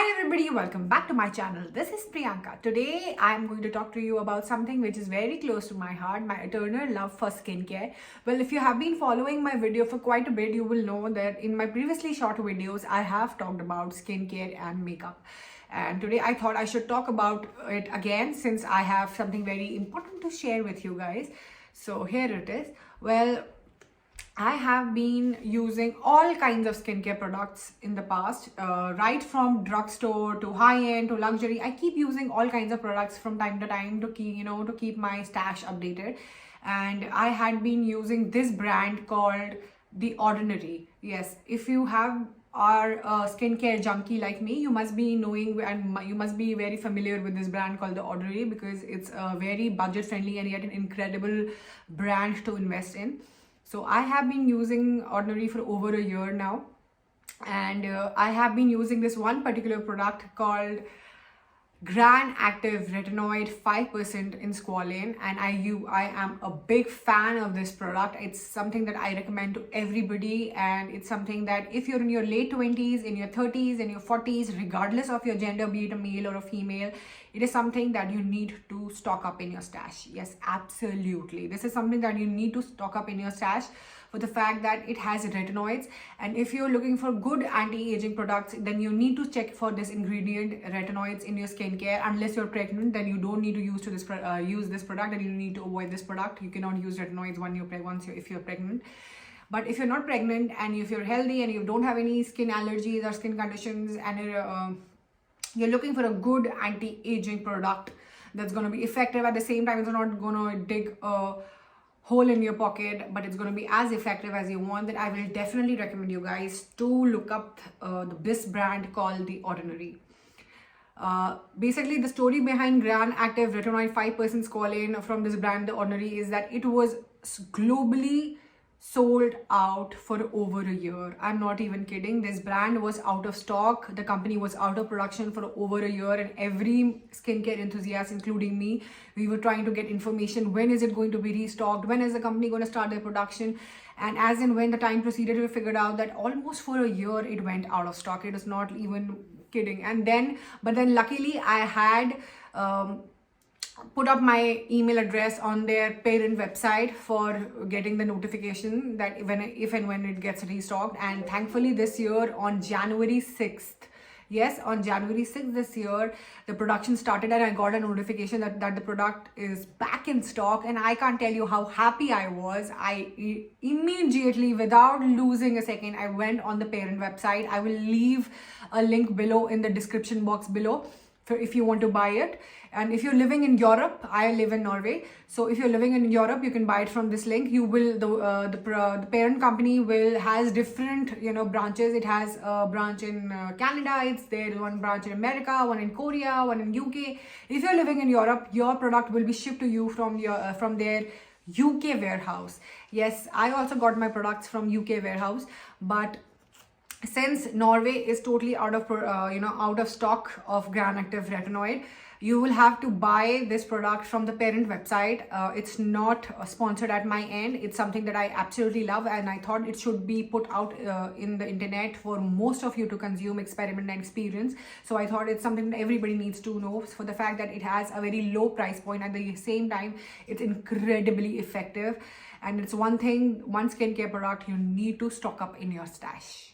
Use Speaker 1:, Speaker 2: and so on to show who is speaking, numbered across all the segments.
Speaker 1: Hi everybody, welcome back to my channel. This is Priyanka. Today I am going to talk to you about something which is very close to my heart, my eternal love for skincare. Well, if you have been following my video for quite a bit, you will know that in my previously short videos, I have talked about skincare and makeup. And today I thought I should talk about it again since I have something very important to share with you guys. So here it is. Well, I have been using all kinds of skincare products in the past, right from drugstore to high-end to luxury. I keep using all kinds of products from time to time to keep my stash updated. And I had been using this brand called The Ordinary. Yes, if you are a skincare junkie like me, you must be knowing and you must be very familiar with this brand called The Ordinary because it's a very budget friendly and yet an incredible brand to invest in. So I have been using Ordinary for over a year now, and I have been using this one particular product called Gran Active Retinoid 5% in Squalane, and I am a big fan of this product. It's something that I recommend to everybody, and it's something that if you're in your late 20s, in your 30s, in your 40s, regardless of your gender, be it a male or a female, it is something that you need to stock up in your stash. Yes, absolutely. This is something that you need to stock up in your stash for the fact that it has retinoids, and if you're looking for good anti-aging products, then you need to check for this ingredient retinoids in your skincare. Unless you're pregnant, then you don't need to use this product, and you need to avoid this product. You cannot use retinoids if you're pregnant. But if you're not pregnant and if you're healthy and you don't have any skin allergies or skin conditions, and you're looking for a good anti-aging product that's going to be effective at the same time, it's not going to dig a hole in your pocket, but it's going to be as effective as you want, then I will definitely recommend you guys to look up this brand called The Ordinary. Basically, the story behind Gran Active Retinoid 5% Squalane from this brand, The Ordinary, is that it was globally sold out for over a year. I'm not even kidding. This brand was out of stock. The company was out of production for over a year, and every skincare enthusiast, including me, we were trying to get information. When is it going to be restocked? When is the company going to start their production? And as and when the time proceeded, we figured out that almost for a year it went out of stock. It is not even kidding. But then luckily I had put up my email address on their parent website for getting the notification that if and when it gets restocked. And thankfully this year on January 6th, yes, on January 6th this year, the production started, and I got a notification that the product is back in stock. And I can't tell you how happy I was. I immediately, without losing a second, I went on the parent website. I will leave a link below in the description box below if you want to buy it. And if you're living in Europe, I live in Norway, so if you're living in Europe, you can buy it from this link. You will the parent company has different branches. It has a branch in Canada, there's one branch in America, one in Korea, one in UK. If you're living in Europe, your product will be shipped to you from their UK warehouse. Yes, I also got my products from UK warehouse, but since Norway is totally out of stock of Gran Active Retinoid, you will have to buy this product from the parent website. It's not sponsored at my end. It's something that I absolutely love, and I thought it should be put out in the internet for most of you to consume, experiment and experience. So I thought it's something that everybody needs to know, for the fact that it has a very low price point. At the same time, it's incredibly effective, and it's one skincare product you need to stock up in your stash.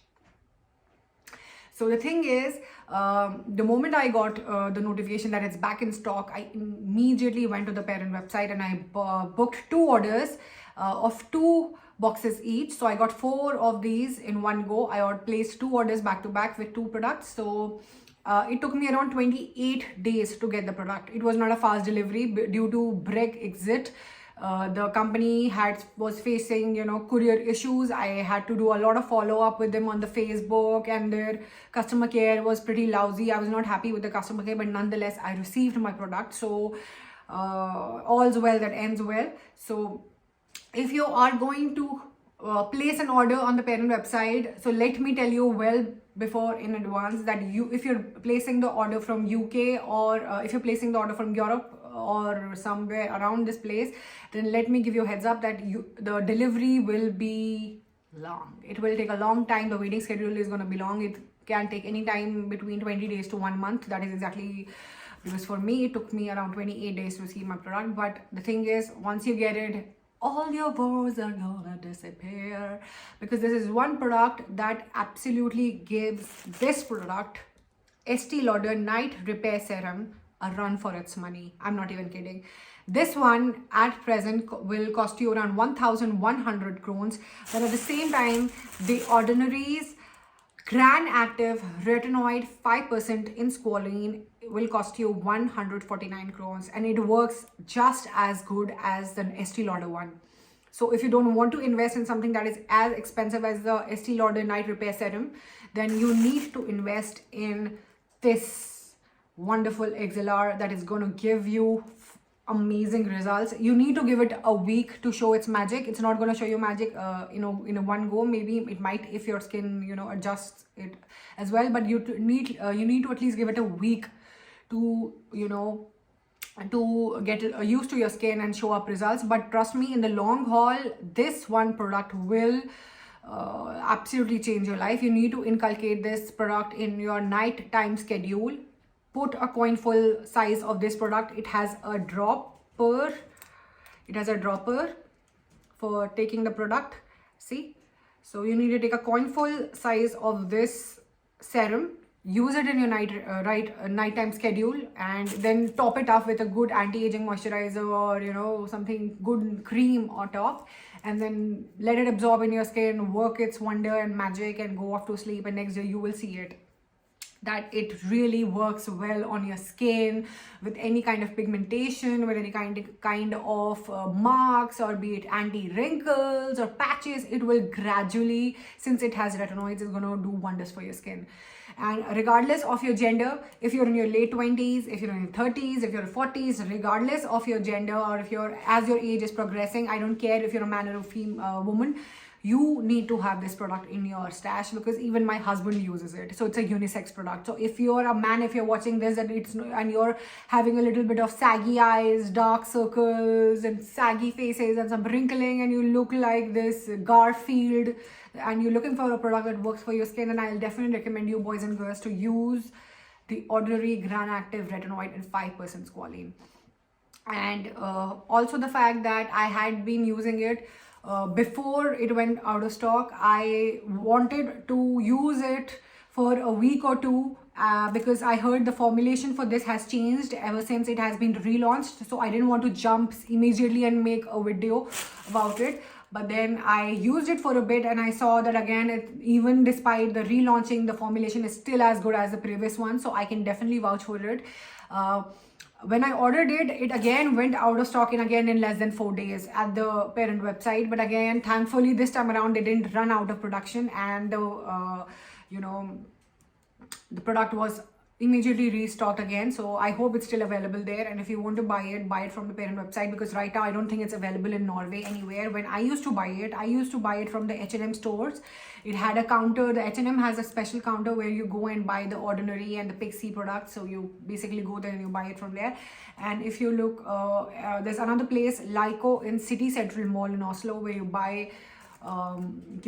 Speaker 1: So the thing is, the moment I got the notification that it's back in stock, I immediately went to the parent website and I booked 2 orders of 2 boxes each. So I got 4 of these in one go. I placed 2 orders back to back with 2 products. So it took me around 28 days to get the product. It was not a fast delivery due to Brexit. The company was facing courier issues. I had to do a lot of follow-up with them on the Facebook, and their customer care was pretty lousy. I was not happy with the customer care, but nonetheless I received my product. So all's well that ends well. So if you are going to place an order on the parent website, so let me tell you well before in advance that if you're placing the order from UK, or if you're placing the order from Europe or somewhere around this place, then let me give you a heads up that the delivery will be long. It will take a long time. The waiting schedule is going to be long. can take any time between 20 days to 1 month. That is exactly, because for me it took me around 28 days to receive my product. But the thing is, once you get it, all your woes are gonna disappear, because this is one product that absolutely gives this product, Estee Lauder Night Repair Serum, a run for its money. I'm not even kidding. This one at present will cost you around 1,100 crowns, but at the same time, The Ordinary's Grand Active Retinoid 5% in Squalene will cost you 149 crowns, and it works just as good as the Estee Lauder one. So if you don't want to invest in something that is as expensive as the Estee Lauder Night Repair Serum, then you need to invest in this wonderful XLR that is going to give you amazing results. You need to give it a week to show its magic. It's not going to show you magic in a one go. Maybe it might if your skin adjusts it as well, but you need to at least give it a week to to get used to your skin and show up results. But trust me, in the long haul, this one product will absolutely change your life. You need to inculcate this product in your nighttime schedule. Put a coinful size of this product. It has a dropper. It has a dropper for taking the product. See, so you need to take a coinful size of this serum. Use it in your nighttime schedule, and then top it up with a good anti-aging moisturizer or something good cream on top, and then let it absorb in your skin, work its wonder and magic, and go off to sleep. And next day you will see it that it really works well on your skin with any kind of pigmentation, with any kind of marks, or be it anti-wrinkles or patches. It will gradually, since it has retinoids, it's going to do wonders for your skin. And regardless of your gender, if you're in your late 20s, if you're in your 30s, if you're 40s, regardless of your gender, or if as your age is progressing, I don't care if you're a man or a woman, you need to have this product in your stash, because even my husband uses it. So it's a unisex product. So if you're a man, if you're watching this and you're having a little bit of saggy eyes, dark circles and saggy faces and some wrinkling, and you look like this Garfield, and you're looking for a product that works for your skin, then I'll definitely recommend you, boys and girls, to use The Ordinary Grand Active Retinoid and 5% Squalene. And also the fact that I had been using it before it went out of stock. I wanted to use it for a week or two because I heard the formulation for this has changed ever since it has been relaunched. So I didn't want to jump immediately and make a video about it. But then I used it for a bit, and I saw that again, even despite the relaunching, the formulation is still as good as the previous one. So I can definitely vouch for it. When I ordered it, it again went out of stock in less than 4 days at the parent website. But again, thankfully this time around they didn't run out of production, and the product was immediately restocked again. So I hope it's still available there, and if you want to buy it from the parent website, because right now I don't think it's available in Norway anywhere. When I used to buy it from the H&M stores. It had a counter. The H&M has a special counter where you go and buy The Ordinary and the Pixie products. So you basically go there and you buy it from there. And if you look, there's another place, Lyko, in City Central Mall in Oslo, where you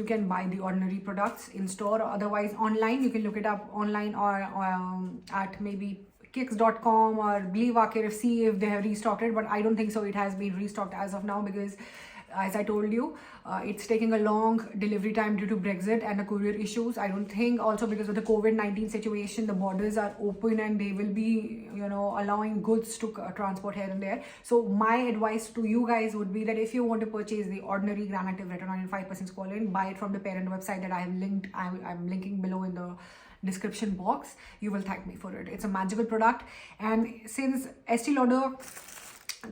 Speaker 1: can buy The Ordinary products in store. Otherwise online, you can look it up online, or at maybe kicks.com or Blivaker, see if they have restocked it. But I don't think so it has been restocked as of now, because as I told you, it's taking a long delivery time due to Brexit and the courier issues. I don't think, also because of the COVID-19 situation, the borders are open and they will be allowing goods to transport here and there. So my advice to you guys would be that if you want to purchase The Ordinary Grand Active Retinoid and 5% Squalene, buy it from the parent website that I have linked. I'm linking below in the description box. You will thank me for it. It's a magical product. And since Estee Lauder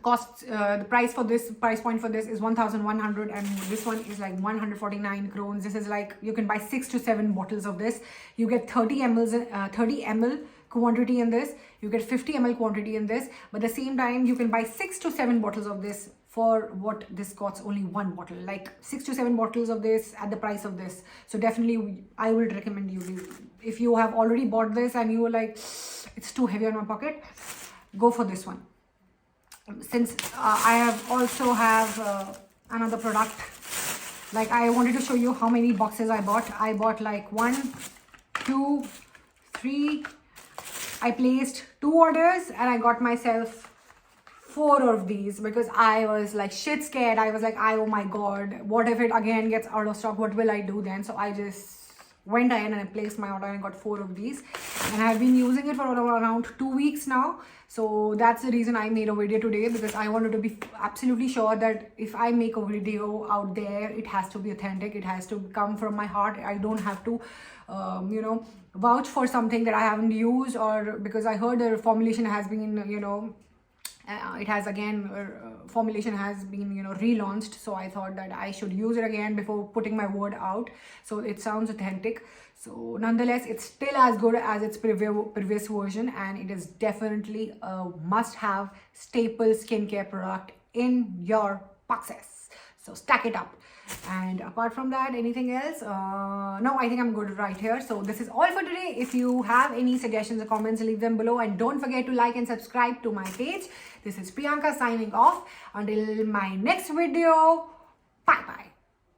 Speaker 1: costs, the price point for this is 1,100, and this one is like 149 crowns. This is like, you can buy 6 to 7 bottles of this. You get 30 ml quantity in this. You get 50 ml quantity in this. But at the same time, you can buy 6 to 7 bottles of this for what this costs, only 1 bottle. Like 6 to 7 bottles of this at the price of this. So definitely I would recommend you, if you have already bought this and you were like, it's too heavy on my pocket, go for this one. Since I have another product, like I wanted to show you how many boxes I bought. I bought like 1, 2, 3. I placed 2 orders and I got myself 4 of these because I was like shit scared. I was like, oh my god, what if it again gets out of stock? What will I do then? So I just went ahead and I placed my order and got 4 of these, and I've been using it for around 2 weeks now. So that's the reason I made a video today, because I wanted to be absolutely sure that if I make a video out there, it has to be authentic, it has to come from my heart. I don't have to vouch for something that I haven't used, or because I heard the formulation has been it has again formulation has been relaunched, so I thought that I should use it again before putting my word out. So it sounds authentic. So nonetheless, it's still as good as its previous version, and it is definitely a must-have staple skincare product in your boxes. So stack it up. And apart from that, anything else? No, I think I'm good right here. So this is all for today. If you have any suggestions or comments, leave them below, and don't forget to like and subscribe to my page. This is Priyanka signing off. Until my next video, bye bye.